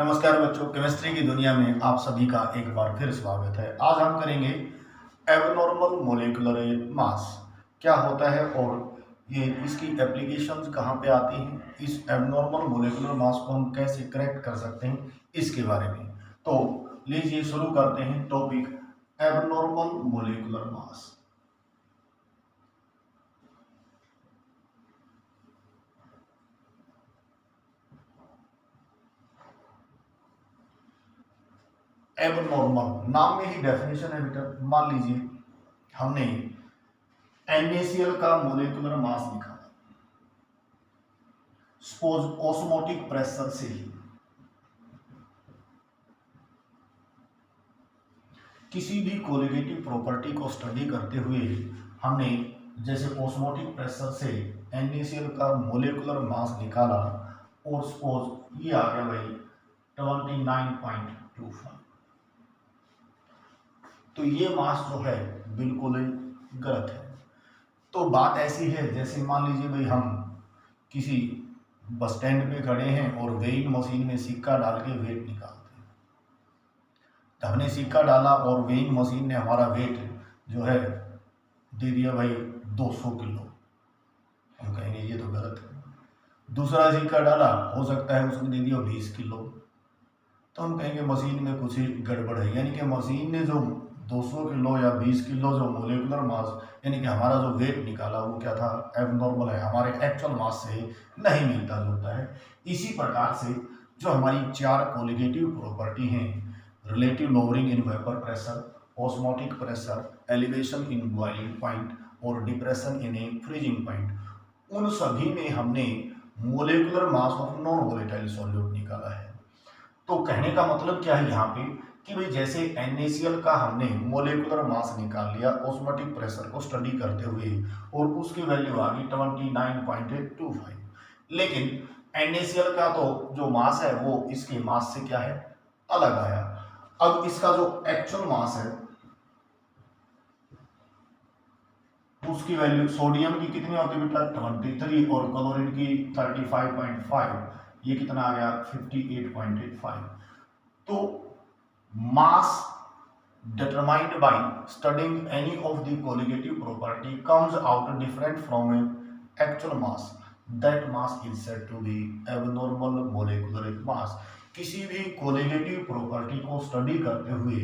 नमस्कार बच्चों, केमिस्ट्री की दुनिया में आप सभी का एक बार फिर स्वागत है। आज हम करेंगे एबनॉर्मल मोलेकुलर मास क्या होता है और ये इसकी एप्लीकेशंस कहाँ पे आती हैं, इस एबनॉर्मल मोलेकुलर मास को हम कैसे करेक्ट कर सकते हैं इसके बारे में। तो लीजिए शुरू करते हैं topic abnormal molecular mass. Abnormal नाम में ही डेफिनेशन है बेटा। मान लीजिए हमने NaCl का मोलेकुलर मास निकाला, सपोज ऑस्मोटिक प्रेशर से ही किसी भी कोलिगेटिव प्रॉपर्टी को स्टडी करते हुए हमने जैसे ऑस्मोटिक प्रेशर से NaCl का मोलेकुलर मास निकाला और सपोज ये आ गया भाई 29.25। तो ये मास जो है बिल्कुल गलत है। तो बात ऐसी है जैसे मान लीजिए भाई हम किसी बस स्टैंड पे खड़े हैं और वेइंग मशीन में सिक्का डाल के वेट निकालते हैं। तो हमने सिक्का डाला और वेइंग मशीन ने हमारा वेट जो है दे दिया भाई 200 किलो। हम कहेंगे ये तो गलत है। दूसरा सिक्का डाला, हो सकता है उसने दे दिया 20 किलो। तो हम कहेंगे मशीन में कुछ ही गड़बड़ है, यानी कि मशीन ने जो 200 किलो या 20 किलो जो मोलेकुलर मास यानी कि हमारा जो वेट निकाला वो क्या था, एबनॉर्मल है, हमारे एक्चुअल मास से नहीं मिलता जुलता है। इसी प्रकार से जो हमारी चार कोलिगेटिव प्रॉपर्टी हैं, relative lowering in vapour pressure, osmotic pressure, elevation in boiling point और depression in a freezing point, उन सभी में हमने molecular mass of non volatile solute निकाला है। तो कहने का मतलब क्या है यहाँ पे कि भाई जैसे NaCl का हमने मोलेकुलर मास निकाल लिया ऑस्मोटिक प्रेशर को स्टडी करते हुए और उसकी वैल्यू आ गई 29.25, लेकिन NaCl का तो जो मास है वो इसके मास से क्या है, अलग आया। अब इसका जो एक्चुअल मास है उसकी वैल्यू सोडियम की कितनी होती है बेटा 23 और क्लोरीन की 35.5, ये कितना आ गया 58.85। तो mass determined by studying any of the colligative property comes out different from actual mass. That mass is said to be abnormal molecular mass. किसी भी कोलिगेटिव प्रॉपर्टी को स्टडी करते हुए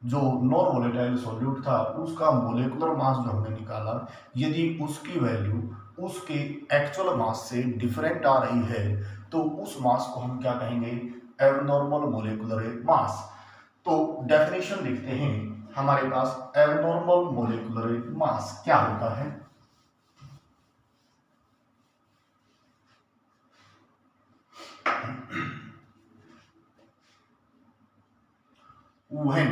जो नॉन वोलेटाइल सॉल्यूट था उसका मोलेकुलर मास जो हमने निकाला, यदि उसकी वैल्यू उसके एक्चुअल मास से डिफरेंट आ रही है तो उस मास को हम क्या कहेंगे, एबनॉर्मल मोलेकुलर मास। तो डेफिनेशन लिखते हैं हमारे पास एबनॉर्मल मोलेकुलर मास क्या होता है। when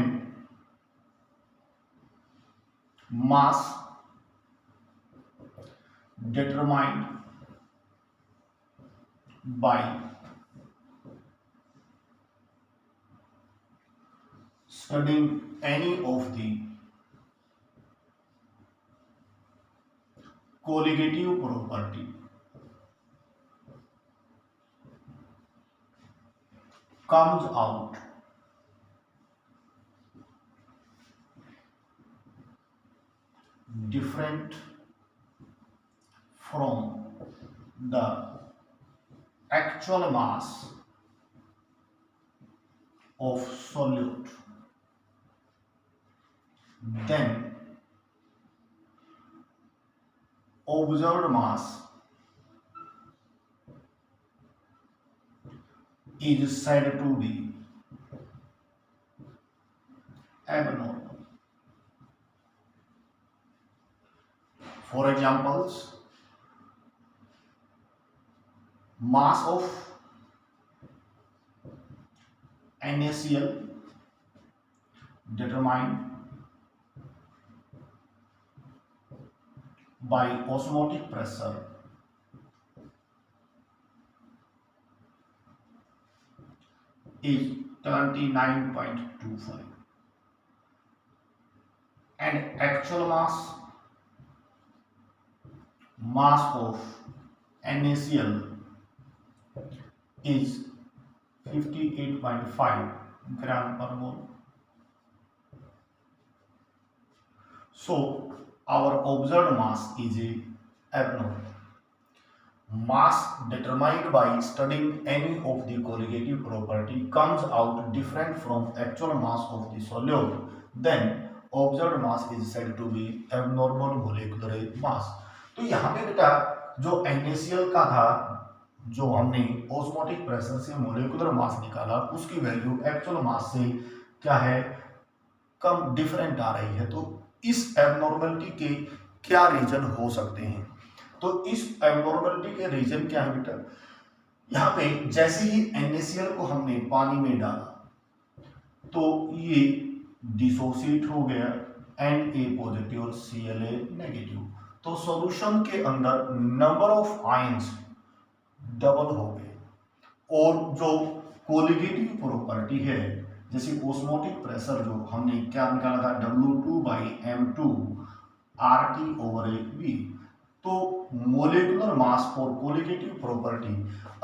mass determined by studying any of the colligative property comes out different from the actual mass of solute, then observed mass is said to be abnormal. For examples, mass of NaCl determined by osmotic pressure is 29.25 and actual mass of NaCl is 58.5 ग्राम पर मोल। So our observed mass is abnormal. Mass determined by studying any of the colligative property comes out different from actual mass of the solute, then observed mass is said to be abnormal molecular mass. तो यहाँ पे बेटा जो NaCl का था, जो हमने osmotic pressure से मोलेकुलर मास निकाला, उसकी वैल्यू एक्चुअल मास से क्या है, कम डिफरेंट आ रही है। तो इस एबनॉर्मलिटी के क्या रीजन हो सकते हैं? तो इस एबनॉर्मलिटी के रीजन क्या है बेटा, यहाँ पे जैसे ही NaCl को हमने पानी में डाला तो ये डिसोसिएट हो गया Na पॉजिटिव और Cl नेगेटिव, तो सॉल्यूशन के अंदर नंबर ऑफ आयंस डबल हो गए। और जो कोलिगेटिव प्रॉपर्टी है, जैसे ऑस्मोटिक प्रेशर जो हमने क्या निकाला था, W2/M2 RT/V, तो मोलेकुलर मास और कोलिगेटिव प्रॉपर्टी,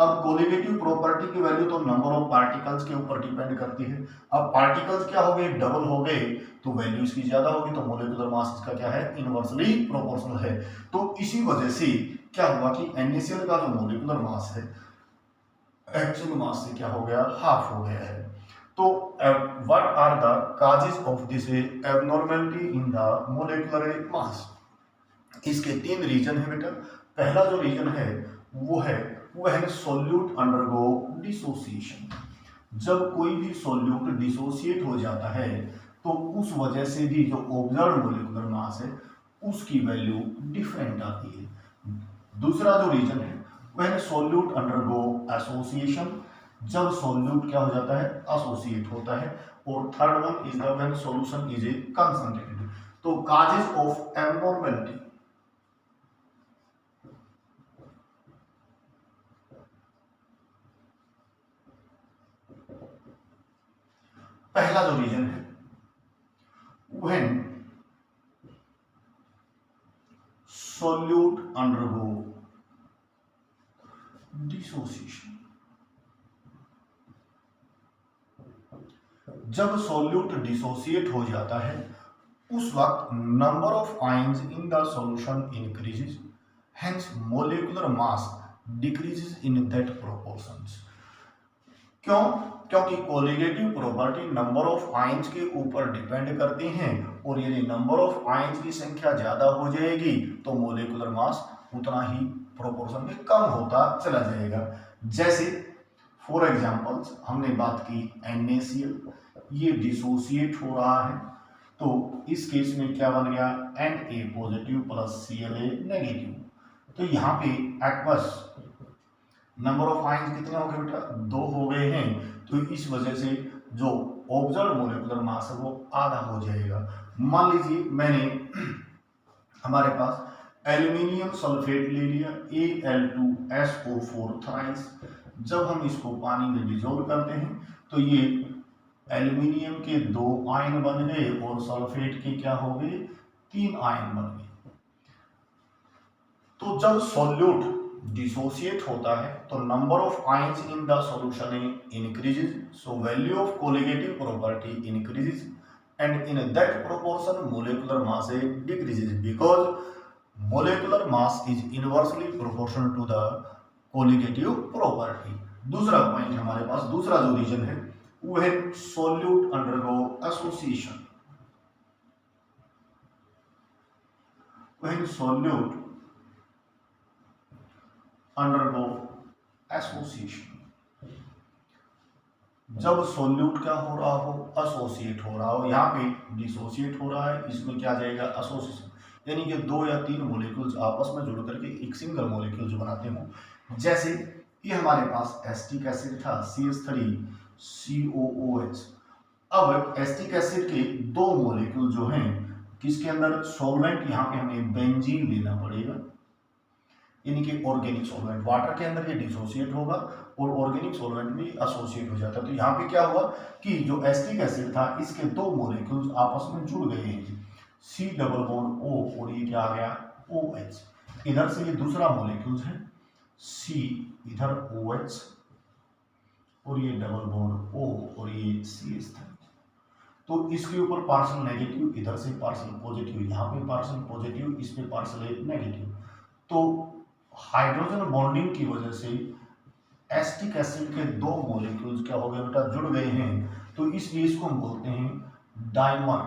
अब कोलिगेटिव प्रॉपर्टी की वैल्यू तो नंबर ऑफ पार्टिकल्स के ऊपर डिपेंड करती है। अब पार्टिकल्स क्या हो गए, डबल हो गए, तो वैल्यू इसकी ज्यादा होगी, तो मोलेकुलर मास इसका क्या है, इनवर्सली प्रोपोर्शनल है। तो इसी वजह से क्या हुआ कि NaCl का जो मोलेकुलर मास है एक्चुअल मास से क्या हो गया, हाफ हो गया है। तो what are the causes of this abnormality in the molecular mass? इसके 3 रीजन है बेटा। पहला जो रीजन है वो है सोल्यूट अंडरगो डिसोसिएशन। जब कोई भी सोल्यूट डिसोसिएट हो जाता है तो उस वजह से भी जो ऑब्जर्व्ड मोलेकुलर मास है उसकी वैल्यू डिफरेंट आती है। दूसरा जो रीजन है वह है सोल्यूट अंडरगो एसोसिएशन। जब सोल्यूट क्या हो जाता है, एसोसिएट होता है। और third one is the when solution is concentrated. तो कॉजेज ऑफ एबनॉर्मलिटी, पहला जो रीजन है व्हेन solute undergo dissociation। जब सोल्यूट डिसोसिएट हो जाता है उस वक्त number of ions in the solution increases, hence molecular mass decreases in that proportions. क्यों? क्योंकि colligative property number of ions के ऊपर डिपेंड करती हैं, और यदि नंबर ऑफ आयंस की संख्या ज्यादा हो जाएगी तो मोलेकुलर मास उतना ही प्रोपोर्शन में कम होता चला जाएगा। जैसे फॉर एग्जांपल्स हमने बात की NaCl, ये डिसोसिएट हो रहा है, तो इस केस में क्या बन गया, Na positive plus Cl negative. तो यहाँ पे एक्वस नंबर ऑफ आयंस कितने हो गए बेटा, 2 हो गए हैं। तो इस वजह से जो ऑब्जर्व्ड मोलेकुलर मास है वो आधा हो जाएगा। मान लीजिए मैंने हमारे पास एल्यूमिनियम सल्फेट ले लिया Al2SO4 थ्राइस। जब हम इसको पानी में डिजोल्व करते हैं तो ये एल्यूमिनियम के 2 आयन बन गए और सल्फेट के क्या हो गए, 3 आयन बन गए। तो जब सॉल्यूट डिसोसिएट होता है तो number of ions in the solution increases, so value of colligative property increases, and in that proportion molecular mass decreases because molecular mass is inversely proportional to the colligative property. दूसरा point हमारे पास, दूसरा जो reason है वो है solute undergo association. When solute undergo association, जब solute क्या हो रहा हो, एसोसिएट हो रहा हो। यहाँ पे डिसोसिएट हो रहा है, इसमें क्या जाएगा, एसोसिएशन, यानी कि 2 या 3 मॉलिक्यूल्स आपस में जुड़ करके एक सिंगल मॉलिक्यूल जो बनाते हो। जैसे ये हमारे पास एसिटिक एसिड था CH3COOH। अब एसिटिक एसिड के 2 मॉलिक्यूल जो हैं, किसके अंदर, सॉल्वेंट, यहाँ पे हमें बेंजीन लेना पड़ेगा, यानी कि ऑर्गेनिक सॉल्वेंट। वाटर के अंदर ये डिसोसिएट होगा और ऑर्गेनिक सॉल्वेंट में एसोसिएट हो जाता है। तो यहाँ पे क्या हुआ कि जो एसिटिक एसिड था इसके 2 मॉलिक्यूल्स आपस में जुड़ गए हैं, C डबल बॉन्ड O, और ये क्या आ गया, OH। इधर से ये दूसरा मॉलिक्यूल्स है C, इधर OH और ये डबल बॉन्ड O और ये CH था। तो इसके ऊपर पार्शियल नेगेटिव, इधर से पार्शियल पॉजिटिव, यहाँ पे पार्शियल पॉजिटिव, इस पे पार्शियल नेगेटिव। तो हाइड्रोजन बॉन्डिंग की वजह से एसिटिक एसिड के दो मॉलिक्यूल्स क्या हो गए बेटा, जुड़ गए हैं। तो इसलिए इसको हम बोलते हैं डाइमर।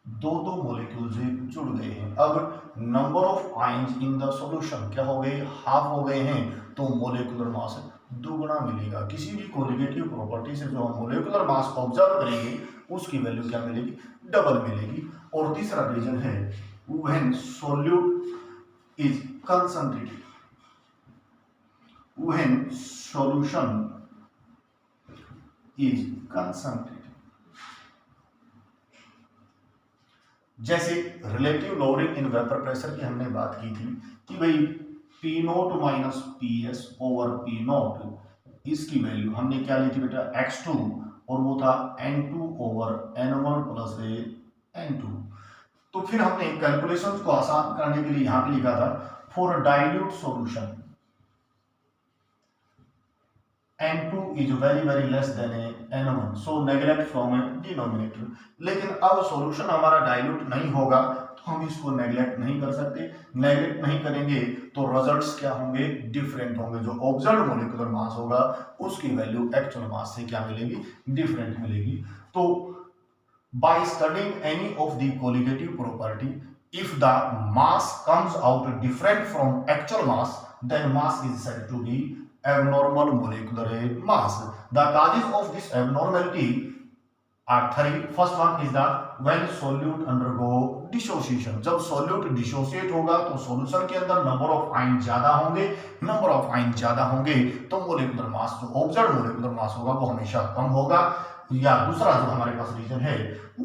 दो दो मॉलिक्यूल्स जुड़ गए हैं। अब number of ions in the solution क्या हो गए, हाफ हो गए हैं। तो मॉलिक्यूलर मास दुगना मिलेगा। किसी भी कोलिगेटिव प्रॉपर्टी से जो हम मॉलिक्यूलर मास ऑब्जर्व करेंगे उसकी वैल्यू क्या मिलेगी, डबल मिलेगी। और तीसरा रीजन है when solute is concentrated, when solution is concentrated। जैसे relative lowering in vapour pressure की हमने बात की थी कि भाई P naught minus P S over P note, इसकी वैल्यू हमने क्या ली थी बेटा, x2, और वो था n2 over n1 plus n2। तो फिर हमने कैलकुलेशंस को आसान करने के लिए यहां पे लिखा था for dilute solution n2 is very very less than n1, so neglect from denominator। लेकिन अब सॉल्यूशन हमारा डाइल्यूट नहीं होगा तो हम इसको नेग्लेक्ट नहीं कर सकते। नेग्लेक्ट नहीं करेंगे तो रिजल्ट्स क्या होंगे, डिफरेंट होंगे। जो ऑब्जर्व्ड मॉलिक्यूलर मास होगा उसकी वैल्यू एक्चुअल मास से क्या मिलेगी, डिफरेंट मिलेगी। तो by studying any of the colligative property, if the mass comes out different from actual mass, then mass is said to be abnormal molecular mass। The causes of this abnormality are three। First one is that when solute undergo dissociation, जब solute dissociate होगा तो solution के अंदर number of ion ज्यादा होंगे। number of ion ज्यादा होंगे तो molecular mass, जो observed molecular mass होगा वो हमेशा कम होगा। या दूसरा जो हमारे पास रीजन है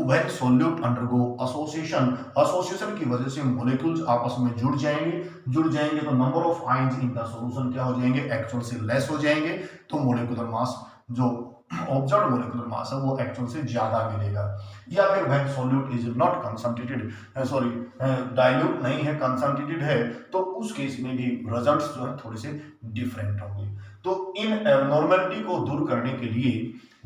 when solute undergo association, association की वजह से molecules आपस में जुड़ जाएंगे तो number of ions in the solution क्या हो जाएंगे, एक्चुअल से लेस हो जाएंगे। तो molecular mass जो ऑब्जर्व्ड मोलिकुलर मास है वो एक्चुअल से ज्यादा मिलेगा। या फिर when solute is not concentrated, sorry dilute नहीं है, कंसंट्रेटेड है, तो उस केस में भी रिजल्ट्स जो है थोड़े से डिफरेंट होंगे। तो इन एबनॉर्मलिटी को दूर करने के लिए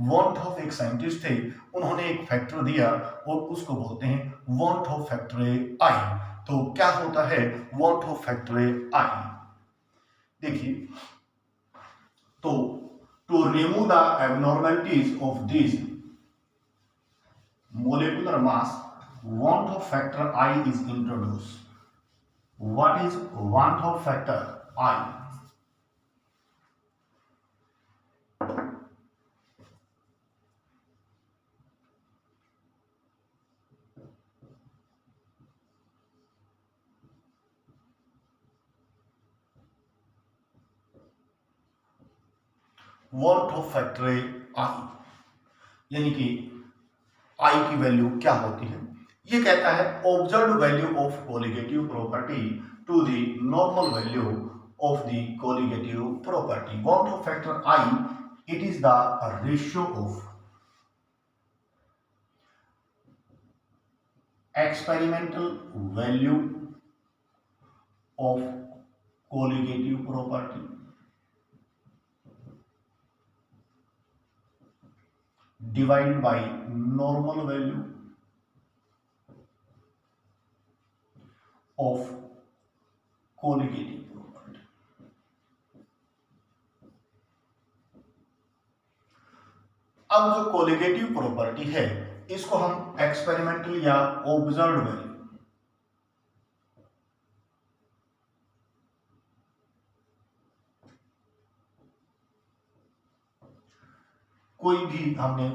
वॉन्टहोफ एक साइंटिस्ट थे, उन्होंने एक फैक्टर दिया और उसको बोलते हैं वॉन्टहोफ फैक्टर आई। तो क्या होता है वॉन्टहोफ फैक्टर आई, देखिए। तो to remove the abnormalities of this molecular mass, Wandt factor I is introduced। What is Wandt factor I? Wandt factor I यानी कि I की वैल्यू क्या होती है, ये कहता है observed value of colligative property to the normal value of the colligative property. Van't factor I, it is the ratio of experimental value of colligative property divided by normal value of colligative property। अब जो colligative property है इसको हम experimental या observed value, कोई भी हमने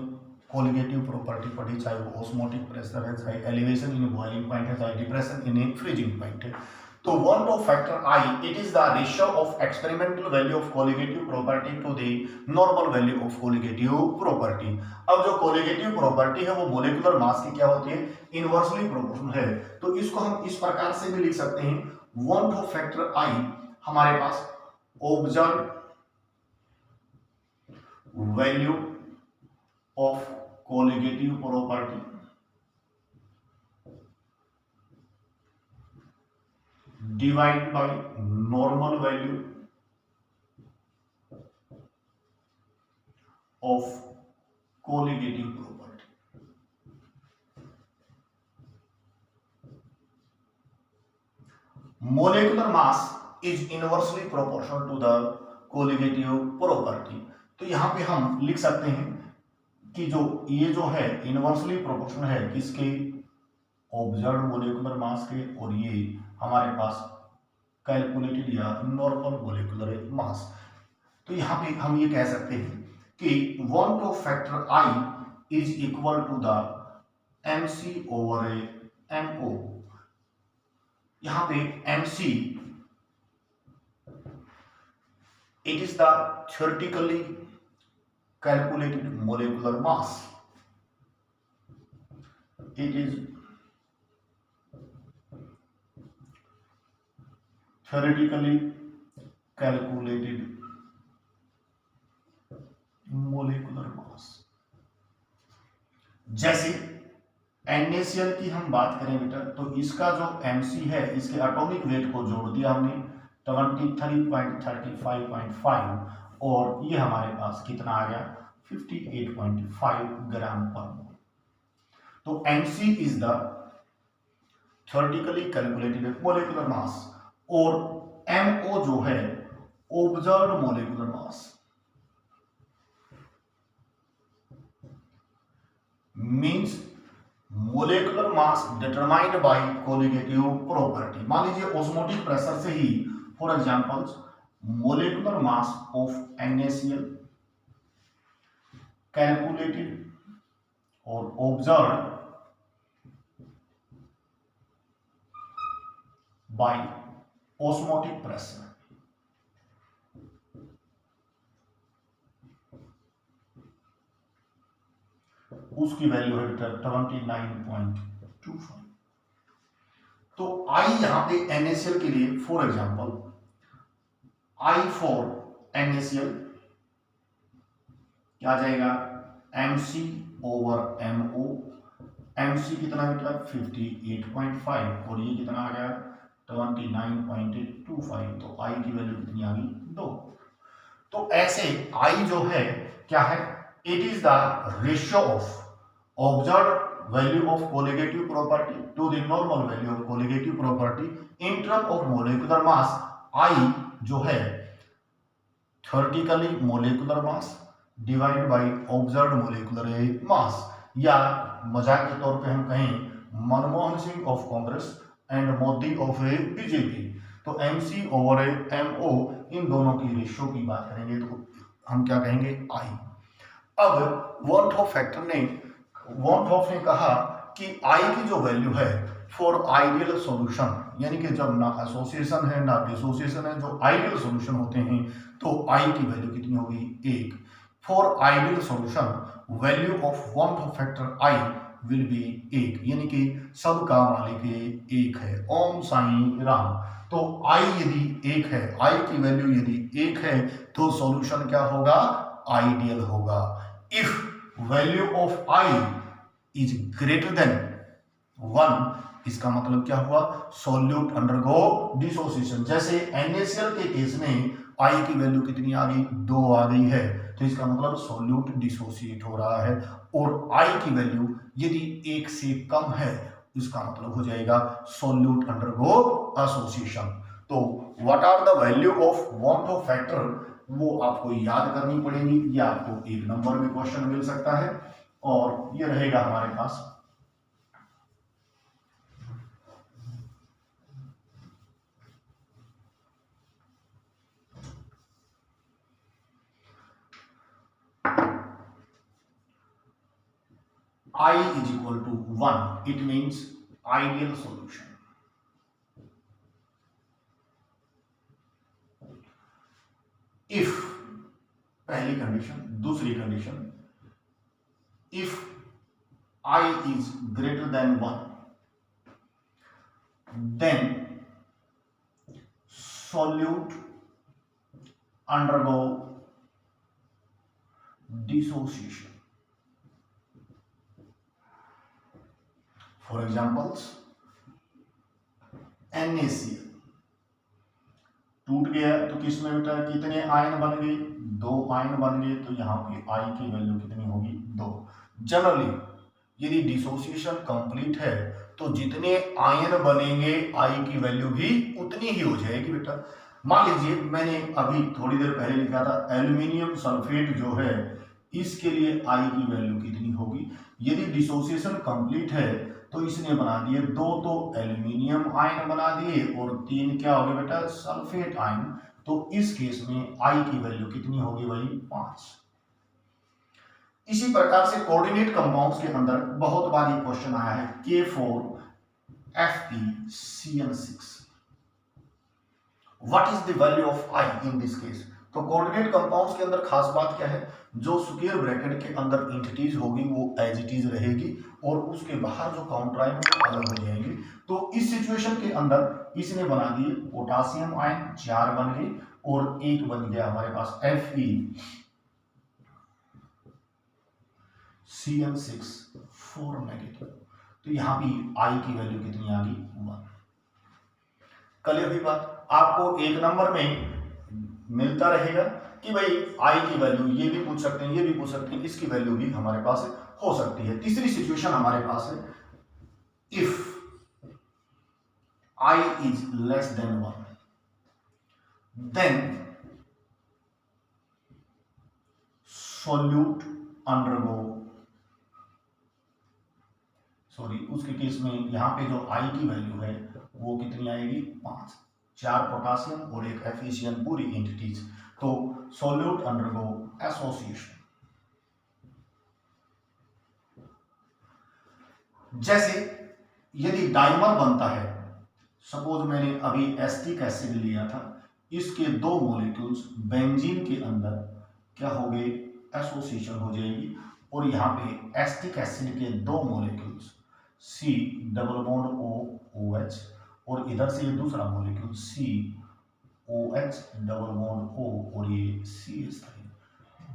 colligative property पढ़ी, चाहे वो ऑस्मोटिक प्रेशर है, चाहे एलिवेशन इन बॉइलिंग पॉइंट है, चाहे डिप्रेशन इन फ्रीजिंग पॉइंट है। तो van't factor I, it is the ratio of experimental value of colligative property to the normal value of colligative property. अब जो कोलिगेटिव प्रॉपर्टी है वो मोलिकुलर मास की क्या होती है, इनवर्सली प्रोपोर्शनल है। तो इसको हम इस प्रकार से भी लिख सकते हैं, वॉन्ट फैक्टर I हमारे पास observe value of colligative property divide by normal value of colligative property. Molecular mass is inversely proportional to the colligative property. तो यहां पे हम लिख सकते हैं कि जो ये जो है इनवर्सली प्रोपोर्शनल है किसके, ऑब्जर्व मोलिकुलर मास के, और ये हमारे पास कैलकुलेटेड या नॉर्मल मोलिकुलर मास। तो यहां पे हम ये कह सकते हैं कि 1 Hoff factor I is equal to the MC over MO। यहां पे MC it is the theoretically calculated molecular mass. It is theoretically calculated molecular mass। जैसे NaCl की हम बात करें बेटा, तो इसका जो MC है, इसके एटॉमिक वेट को जोड़ दिया हमने 23.35.5 और ये हमारे पास कितना आ गया 58.5 ग्राम पर मोल। तो MC is the theoretically calculated molecular mass और MO जो है observed molecular mass. Means molecular mass determined by colligative property. मान लीजिए ऑस्मोटिक प्रेशर से ही, for example molecular mass of NaCl calculated और ऑब्जर्व्ड बाय ऑस्मोटिक प्रेशर। उसकी value है 29.25। तो I यहां पे NaCl के लिए, for example I for NaCl क्या आ जाएगा MC ओवर MO। MC कितना बेटा 58.5 और ये कितना आ गया 29.25। तो I की वैल्यू कितनी आ गई 2। तो ऐसे I जो है क्या है, it is the ratio of observed value of colligative property to the normal value of colligative property in term of molecular mass. I जो है theoretically molecular mass divide by observed molecular mass, या मजाक के तौर पे हम कहें Manmohan Singh of Congress and Modi of BJP. तो MC ओवर MO इन दोनों की रेशियो की बात करेंगे तो हम क्या कहेंगे I। अब वॉन्टहोफ ने कहा कि I की जो वैल्यू है फॉर आइडियल सॉल्यूशन, यानी कि जब ना एसोसिएशन है ना डिसोसिएशन है, जो आइडियल सॉल्यूशन होते हैं तो I की वैल्यू कितनी होगी 1। For ideal solution value of van't Hoff factor I will be 1, यानी कि सबका मालिक 1 है। ओम साईं राम। तो I यदि 1 है, I की वैल्यू यदि 1 है तो सॉल्यूशन क्या होगा आइडियल होगा। If value of I is greater than 1, इसका मतलब क्या हुआ सॉल्यूट अंडरगो डिसोसिएशन। जैसे NaCl के केस में I की वैल्यू कितनी आ गई 2 आ गई है, तो इसका मतलब सॉल्यूट डिसोसिएट हो रहा है। और I की वैल्यू यदि 1 से कम है इसका मतलब हो जाएगा सॉल्यूट अंडरगो एसोसिएशन। तो what are the value of van't Hoff factor वो आपको याद करनी पड़ेगी, ये आपको 1 नंबर में क्वेश्चन मिल सकता है और ये रहेगा हमारे पास। I is equal to 1, it means ideal solution। if पहली कंडीशन, दूसरी condition if I is greater than 1 then solute undergo dissociation। For examples NaCl टूट गया तो किसमें बेटा कितने आयन बन गए 2 आयन बन गए, तो यहाँ पे आई की वैल्यू कितनी होगी 2। जनरली यदि डिसोसिएशन कंप्लीट है तो जितने आयन बनेंगे आई की वैल्यू भी उतनी ही हो जाएगी बेटा। मान लीजिए मैंने अभी थोड़ी देर पहले लिखा था एल्यूमिनियम सल्फेट जो है इसके लिए आई की वैल्यू कितनी होगी। यदि डिसोसिएशन कंप्लीट है तो इसने बना दिए 2 तो एल्यूमिनियम आयन बना दिए और 3 क्या हो गए बेटा सल्फेट आयन। तो इस केस में आई की वैल्यू कितनी होगी भाई 5। इसी प्रकार से कोऑर्डिनेट कंपाउंड्स के अंदर बहुत बार ये क्वेश्चन आया है K4FeCN6 what is the value of I in this case. तो कोऑर्डिनेट कंपाउंड्स के अंदर खास बात क्या है, जो स्क्वायर ब्रैकेट के अंदर एंटिटीज होगी वो एज इट इज रहेगी और उसके बाहर जो काउंटर आयन वो अलग हो जाएंगे। तो इस सिचुएशन के अंदर इसने बना दिए पोटासियम आयन 4 बन गए और एक बन गया हमारे पास FeCN6 4 नेगेटिव। तो यहां भी आई की वैल्यू कितनी आ गई 1। क्लियर हुई बात। आपको एक नंबर में मिलता रहेगा कि भाई आई की वैल्यू ये भी पूछ सकते हैं, ये भी पूछ सकते हैं, इसकी वैल्यू भी हमारे पास हो सकती है। तीसरी सिचुएशन हमारे पास है if I is less than 1 then solute undergo उसके केस में यहां पे जो आई की वैल्यू है वो कितनी आएगी 5। 4 पोटासियम और एक एफिशिएंट पूरी एंटिटीज। तो सॉल्यूट अंडरगो एसोसिएशन। जैसे यदि डाइमर बनता है, सपोज मैंने अभी एसिटिक एसिड लिया था, इसके 2 मॉलिक्यूल्स बेंजीन के अंदर क्या हो गए एसोसिएशन हो जाएगी और यहाँ पे एसिटिक एसिड के 2 molecules C double bond OH और इधर से ये दूसरा molecule COH double bond O और ये CH3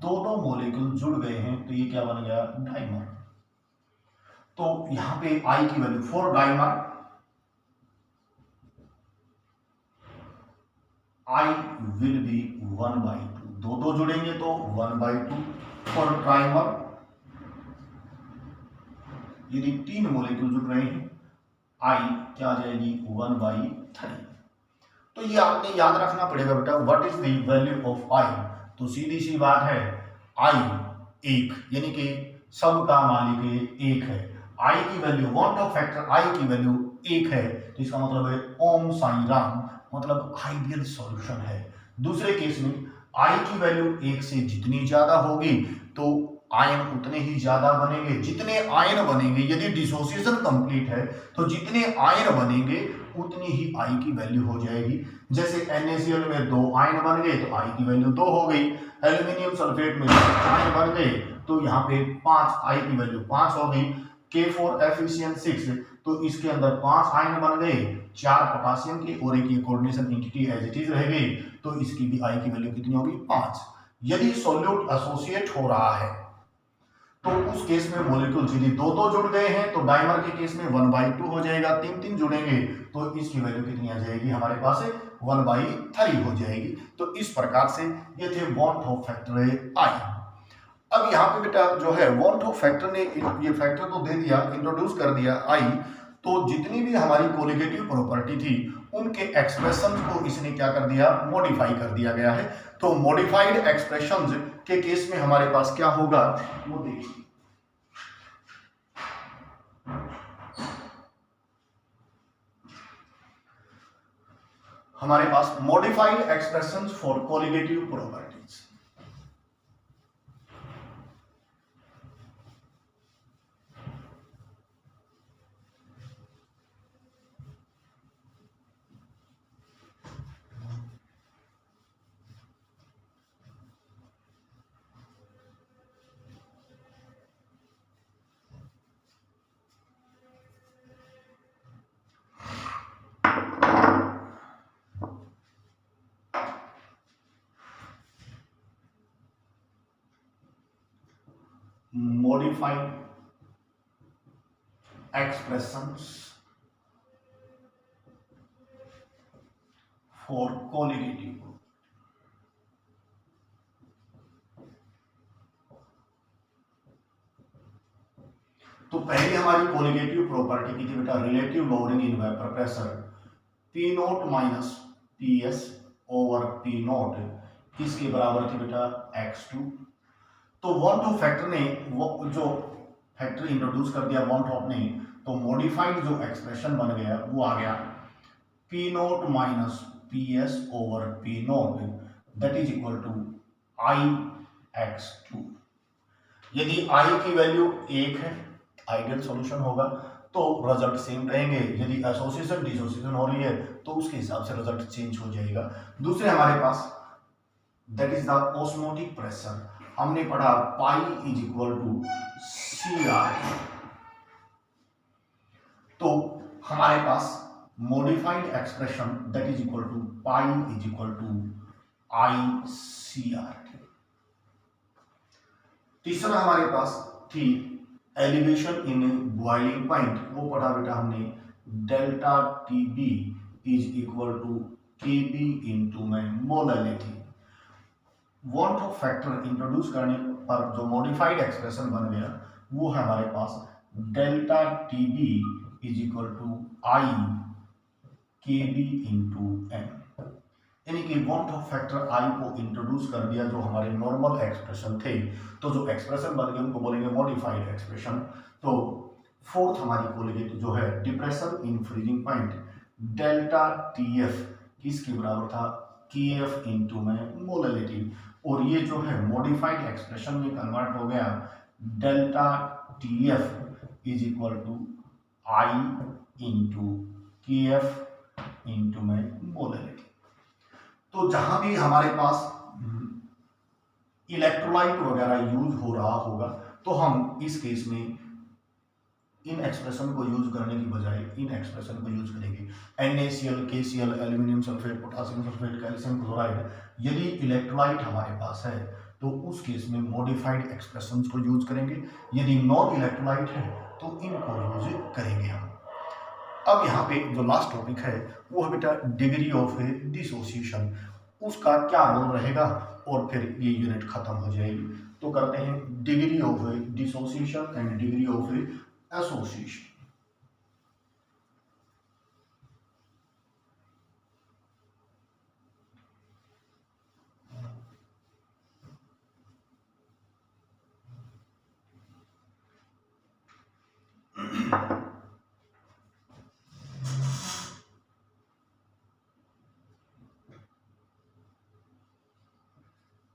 दोनों मॉलिक्यूल जुड़ गए हैं तो ये क्या बन गया डाइमर। तो यहां पे I की value for dimer I will B 1/2। दो जुड़ेंगे तो 1/2। फॉर ट्राइमर यदि 3 मॉलिक्यूल जुड़ रहे हैं आई क्या आ जाएगी 1/3। तो ये आपने याद रखना पड़ेगा बेटा what is the value of I. तो सीधी सी बात है आई 1 यानी कि सब का मालिक 1 है। आई की value want of factor I की वैल्यू 1 है तो इसका मतलब है ओम साई राम, मतलब आइडियल सॉल्यूशन है। दूसरे केस में आई की वैल्यू 1 से जितनी ज्यादा होगी तो आयन उतने ही ज्यादा बनेंगे। जितने आयन बनेंगे यदि डिसोसिएशन कंप्लीट है तो जितने आयन बनेंगे उतनी ही आई की वैल्यू हो जाएगी। जैसे NaCl में 2 आयन बन गए तो आई की वैल्यू 2 हो गई। एल्यूमिनियम सल्फेट में 2 आयन बन गए तो यहाँ पे 5 आई की वैल्यू 5 हो गई। K4FeCN6 तो इसके अंदर 5 आयन बन गए, 4 पोटासियम की और एक coordination entity as it is रह गई तो इसकी भी आई की वैल्यू कितनी होगी 5। यदि सॉल्यूट एसोसिएट हो रहा है तो उस केस में मॉलिक्यूल यदि 2 जुड़ गए हैं तो डाइमर के केस में 1/2 हो जाएगा। 3 जुड़ेंगे तो इसकी वैल्यू कितनी आ जाएगी हमारे पास 1/3 हो जाएगी। तो इस प्रकार से ये थे वॉन ऑफ फैक्टर आई। अब यहाँ पे बेटा जो है वॉन ऑफ फैक्टर ने ये फैक्टर तो दे दिया, इंट्रोड्यूस कर दिया आई, तो जितनी भी हमारी कोलिगेटिव प्रॉपर्टी थी उनके एक्सप्रेशन को इसने क्या कर दिया मॉडिफाई कर दिया गया है। तो मॉडिफाइड एक्सप्रेशंस के केस में हमारे पास क्या होगा वो देखिए। हमारे पास modified expressions for colligative properties. Modified expressions for colligative तो पहली हमारी कोलिगेटिव प्रॉपर्टी की थी बेटा रिलेटिव लोडिंग इन vapour pressure P naught minus P S over P note किसके बराबर थी बेटा x2। तो वन टू फैक्टर ने वो जो फैक्टर इंट्रोड्यूस कर दिया वन टॉप ने, तो मॉडिफाइड जो एक्सप्रेशन बन गया वो आ गया P naught minus P S over P naught that is equal to I x2। यदि आई की वैल्यू 1 है आइडियल सॉल्यूशन होगा तो रिजल्ट सेम रहेंगे, यदि एसोसिएशन डिसोसिएशन हो रही है तो उसके हिसाब से रिजल्ट चेंज हो जाएगा। दूसरे हमारे पास that is the osmotic pressure, हमने पढ़ा pi is equal to C R. तो हमारे पास modified expression that is equal to pi is equal to I C R. तीसरा हमारे पास थी एलिवेशन इन बॉइलिंग पॉइंट, वो पढ़ा बेटा हमने delta T B is equal to K B into में molality. Van't Hoff factor introduce करने पर जो मॉडिफाइड एक्सप्रेशन बन गया वो है हमारे पास delta T B is equal to I K B into N, यानी कि वांट ऑफ फैक्टर आई को इंट्रोड्यूस कर दिया जो हमारे नॉर्मल एक्सप्रेशन थे, तो जो एक्सप्रेशन बन गए उनको बोलेंगे मॉडिफाइड एक्सप्रेशन। तो फोर्थ हमारी कोलिगेट जो है depression in freezing point delta T F किसके बराबर था के एफ इंटू में मोलैलिटी, और ये जो है मॉडिफाइड एक्सप्रेशन में कन्वर्ट हो गया delta T F is equal to I into K F into में मोलैलिटी। तो जहां भी हमारे पास इलेक्ट्रोलाइट वगैरह यूज हो रहा होगा तो हम इस केस में इन एक्सप्रेशन को यूज करने की बजाय इन एक्सप्रेशन को यूज करेंगे NaCl, KCl, aluminium sulphate, potassium sulphate, calcium chloride. यदि इलेक्ट्रोलाइट हमारे पास है तो उस केस में मॉडिफाइड एक्सप्रेशंस को यूज करेंगे, यदि नॉन इलेक्ट्रोलाइट है तो इनको यूज करेंगे हम। अब यहाँ पे जो लास्ट टॉपिक है वो है बेटा डिग्री ऑफ डिसोसिएशन, उसका क्या रोल रहेगा और फिर ये यूनिट खत्म हो जाएगी। तो करते हैं degree of dissociation and degree of association.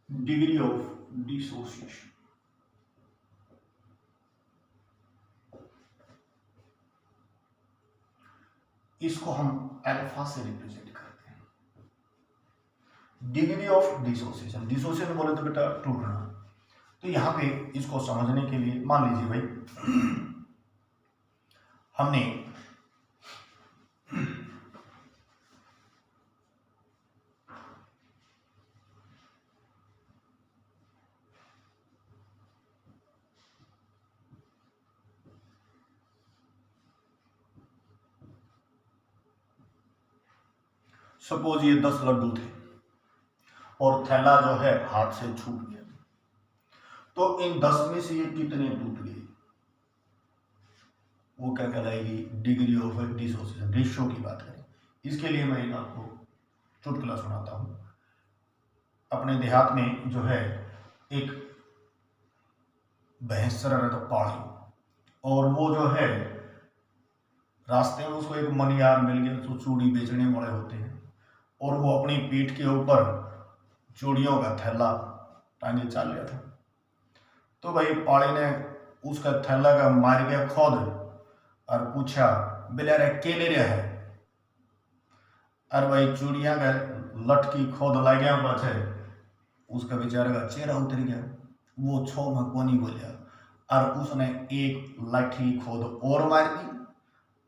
Degree of dissociation, इसको हम अल्फा से रिप्रेजेंट करते हैं। डिग्री ऑफ डिसोसिएशन, डिसोसिएशन बोले तो बेटा टूटना। तो यहां पे इसको समझने के लिए मान लीजिए भाई हमने सपोज ये 10 लड्डू थे और थैला जो है हाथ से छूट गया, तो इन 10 में से ये कितने टूट गए, वो क्या कहलाएगी डिग्री ऑफ डिसोसिएशन। रेशियो की बात करें, इसके लिए मैं आपको चुटकुला सुनाता हूँ। अपने देहात में जो है एक भैंस चरा रहा था पाड़ी, और वो जो है रास्ते में उसको एक मनियार मिल गया, तो चूड़ी बेचने वाले होते हैं, और वो अपनी पीठ के ऊपर चूड़ियों का थैला टांगे चल गया था। तो भाई पाड़ी ने उसका थैला का मार गया खोद और पूछा बेचारे के ले रहा है, और भाई चूड़िया का लटकी खोद ला गया पाछे, उसका बेचारे का चेहरा उतर गया, वो छो में कोनी बोलिया, और उसने एक लाठी खोद और मार दी,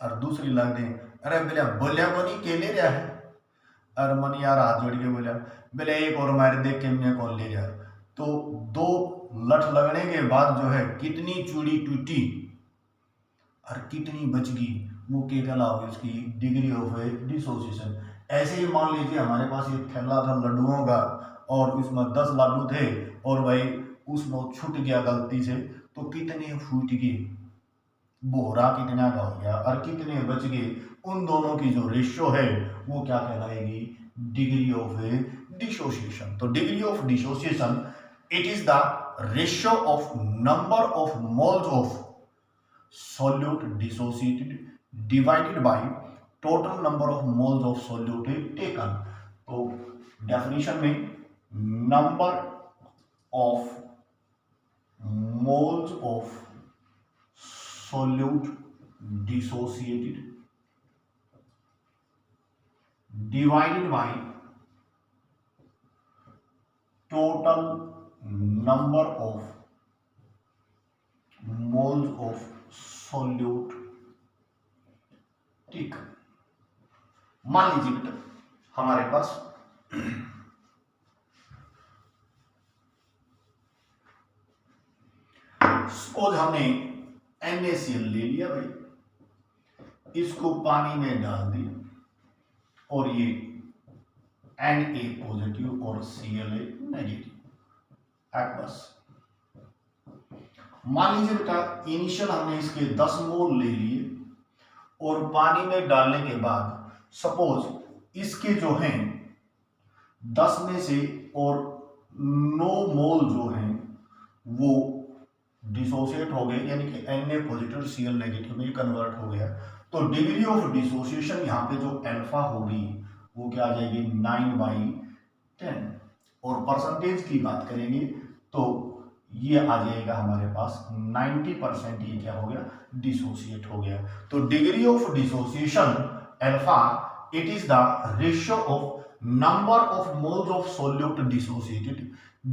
और दूसरी लाख दे अरे बेला बोलिया कोनी के ले रहा है, और मनियार हाथ जोड़ के बोला बेले एक और मार देख के मैं कौन ले रहा। तो 2 लठ लगने के बाद जो है कितनी चूड़ी टूटी और कितनी बच गई, वो क्या कहलाओगे उसकी डिग्री ऑफ डिसोसिएशन। ऐसे ही मान लीजिए हमारे पास एक थैला था लड्डुओं का, और उसमें 10 लड्डू थे, और भाई उसमें छूट गया गलती से, तो कितने फूट गए, बोहरा कितना का हो गया और कितने बच गए, उन दोनों की जो रेशियो है वो क्या कहलाएगी, डिग्री ऑफ डिसोसिएशन। तो degree of dissociation it is the ratio of number of moles of solute dissociated divided by total number of moles of solute taken। तो डेफिनेशन में number of moles of solute dissociated divided by total number of moles of solute taken। मान लीजिए बेटा हमारे पास suppose हमने NaCl ले लिया भाई, इसको पानी में डाल दिया और ये Na पॉजिटिव और Cl नेगेटिव एक्वस। मान लीजिए बेटा इनिशियल हमने इसके 10 मोल ले लिए और पानी में डालने के बाद सपोज इसके जो हैं 10 में से और 9 मोल जो हैं वो डिसोसिएट हो गए, यानी कि Na पॉजिटिव Cl नेगेटिव में कन्वर्ट हो गया। तो डिग्री ऑफ डिसोसिएशन यहाँ पे जो अल्फा होगी वो क्या आ जाएगी 9/10। और परसेंटेज की बात करेंगे तो ये आ जाएगा हमारे पास 90%। ये क्या हो गया, डिसोसिएट हो गया। तो degree of dissociation alpha it is the ratio of number of moles of solute dissociated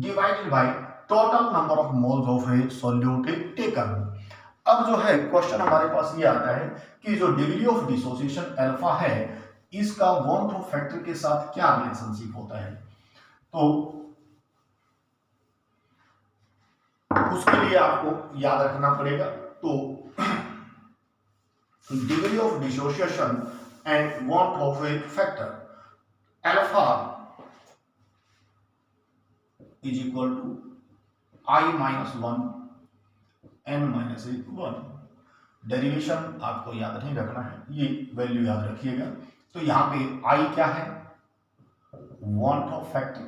divided by total number of moles of A solute taken. अब जो है क्वेश्चन हमारे पास ये आता है कि जो डिग्री ऑफ डिसोसिएशन अल्फा है इसका वन टू फैक्टर के साथ क्या रिलेशनशिप होता है। तो उसके लिए आपको याद रखना पड़ेगा। तो degree of dissociation and van't Hoff a factor alpha is equal to I-1 n-1। Derivation आपको याद नहीं रखना है, ये वैल्यू याद रखिएगा। तो यहां पे I क्या है, want ऑफ फैक्टर,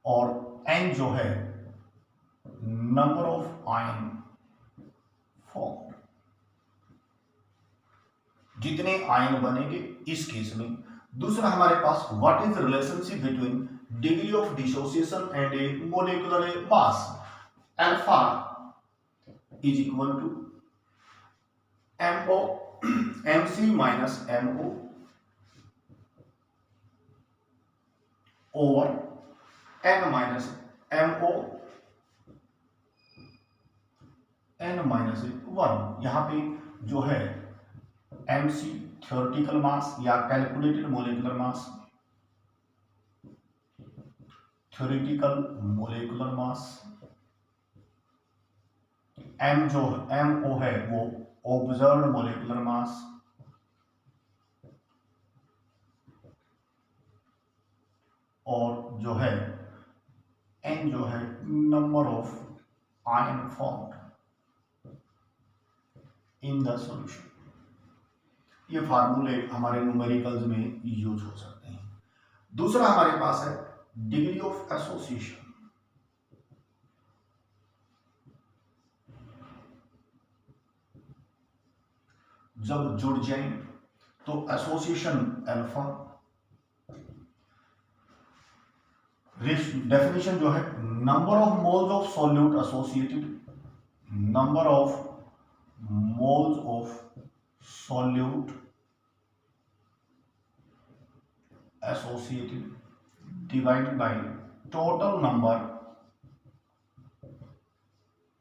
और n जो है नंबर ऑफ आयन फॉर्म, जितने आयन बनेंगे इस केस में। दूसरा हमारे पास what is relationship between degree of dissociation and a molecular mass. Alpha is equal to MO MC minus MO over N minus MO N-1। यहां पे जो है MC थ्योरेटिकल मास या कैलकुलेटेड मोलिकुलर मास, थ्योरेटिकल मोलिकुलर मास, M जो MO है वो observed molecular mass, और जो है N जो है number of ion formed in the solution. ये फार्मूले हमारे न्यूमेरिकल्स में यूज हो सकते हैं। दूसरा हमारे पास है डिग्री ऑफ एसोसिएशन। जब जुड़ जाएं तो एसोसिएशन अल्फा, डेफिनेशन जो है number of moles of solute associated, number of moles of solute associated divided by total number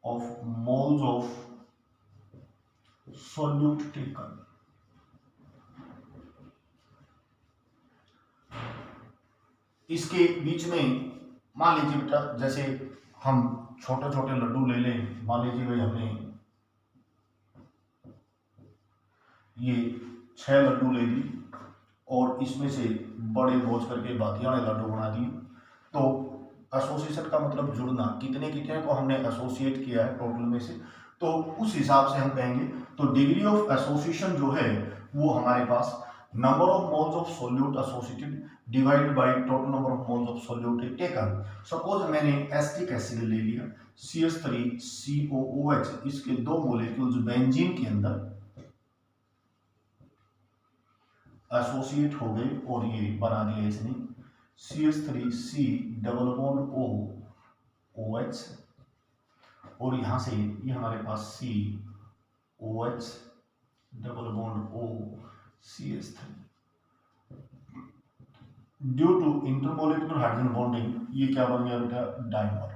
of moles of solute taken। इसके बीच में मान लीजिए बेटा जैसे हम छोटे छोटे लड्डू ले लें, मान लीजिए भाई हमने ये 6 लड्डू ले ली और इसमें से बड़े भोज करके बातियां लड्डू बना दिए। तो एसोसिएशन का मतलब जुड़ना, कितने कितने को हमने एसोसिएट किया है टोटल में से, तो उस हिसाब से हम कहेंगे। तो डिग्री ऑफ एसोसिएशन जो है वो हमारे पास number of moles of solute associated divided by total number of moles of solute taken. Suppose मैंने एसिटिक एसिड ले लिया CH3COOH, इसके दो मोलिक्यूल्स बेंजीन के अंदर एसोसिएट हो गए और ये बना दिया इसने CH3C डबल बॉन्ड OH, और यहां से ये हमारे पास COH double bond O CH3। Due to intermolecular hydrogen bonding ये क्या बन गया बेटा, डाइमर।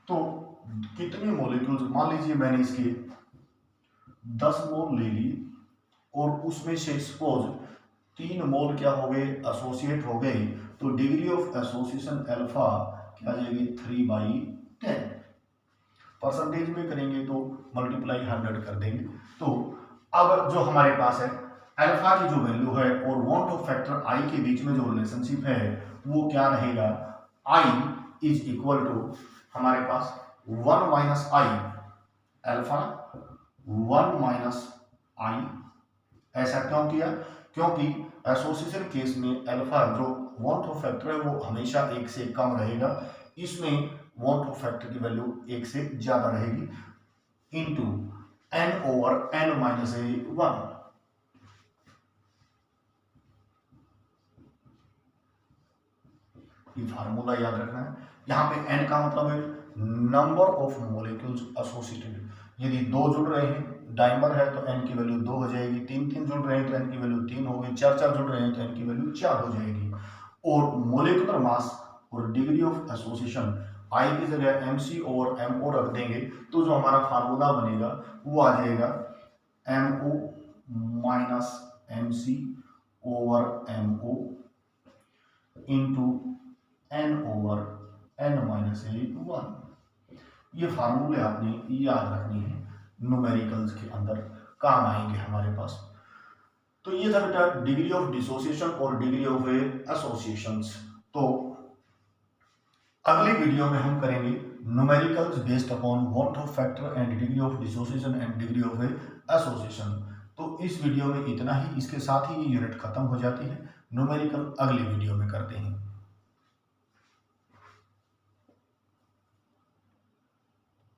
तो कितने मोलिक्यूल्स, मान लीजिए मैंने इसके 10 मोल ले ली और उसमें से सपोज 3 मोल क्या हो गए, एसोसिएट हो गए, तो डिग्री ऑफ एसोसिएशन अल्फा क्या आ जाएगी 3/10। परसेंटेज में करेंगे तो मल्टीप्लाई 100 कर देंगे। तो अब जो हमारे पास है अल्फा की जो वैल्यू है और वॉन्ट ऑफ फैक्टर आई के बीच में जो रिलेशनशिप है वो क्या रहेगा, आई इज इक्वल टू हमारे पास 1 माइनस आई अल्फा 1 माइनस आई। ऐसा क्यों किया, क्योंकि एसोसिएशन केस में अल्फा जो वॉन्ट ऑफ फैक्टर है वो हमेशा 1 से कम रहेगा, इसमें वॉन्ट ऑफ फैक्टर की वैल्यू 1 से ज्यादा रहेगी, into n over n minus 1। ये फार्मूला याद रखना है। यहाँ पे n का मतलब है नंबर ऑफ मॉलिक्यूल्स एसोसिएटेड। यदि 2 जुड़ रहे हैं, डाइमर है तो n की वैल्यू 2 हो जाएगी, 3 जुड़ रहे हैं तो n की वैल्यू 3 होगी, 4 जुड़ रहे हैं तो n की वैल्यू 4 हो जाएगी। और मॉलिक्यूलर मास और डिग्री ऑफ एसोसिएशन I की जगह MC ओवर MO रख देंगे तो जो हमारा फार्मूला बनेगा वो आ जाएगा MO minus MC over MO into N over N minus 1। ये फार्मूले आपने याद रखनी है, न्यूमेरिकल्स के अंदर काम आएंगे हमारे पास। तो ये था बेटा डिग्री ऑफ डिसोसिएशन और डिग्री ऑफ एसोसिएशंस। तो अगली वीडियो में हम करेंगे numericals based upon want of factor and degree of dissociation and degree of association. तो इस वीडियो में इतना ही, इसके साथ ही ये यूनिट खत्म हो जाती है। न्यूमेरिकल अगली वीडियो में करते हैं।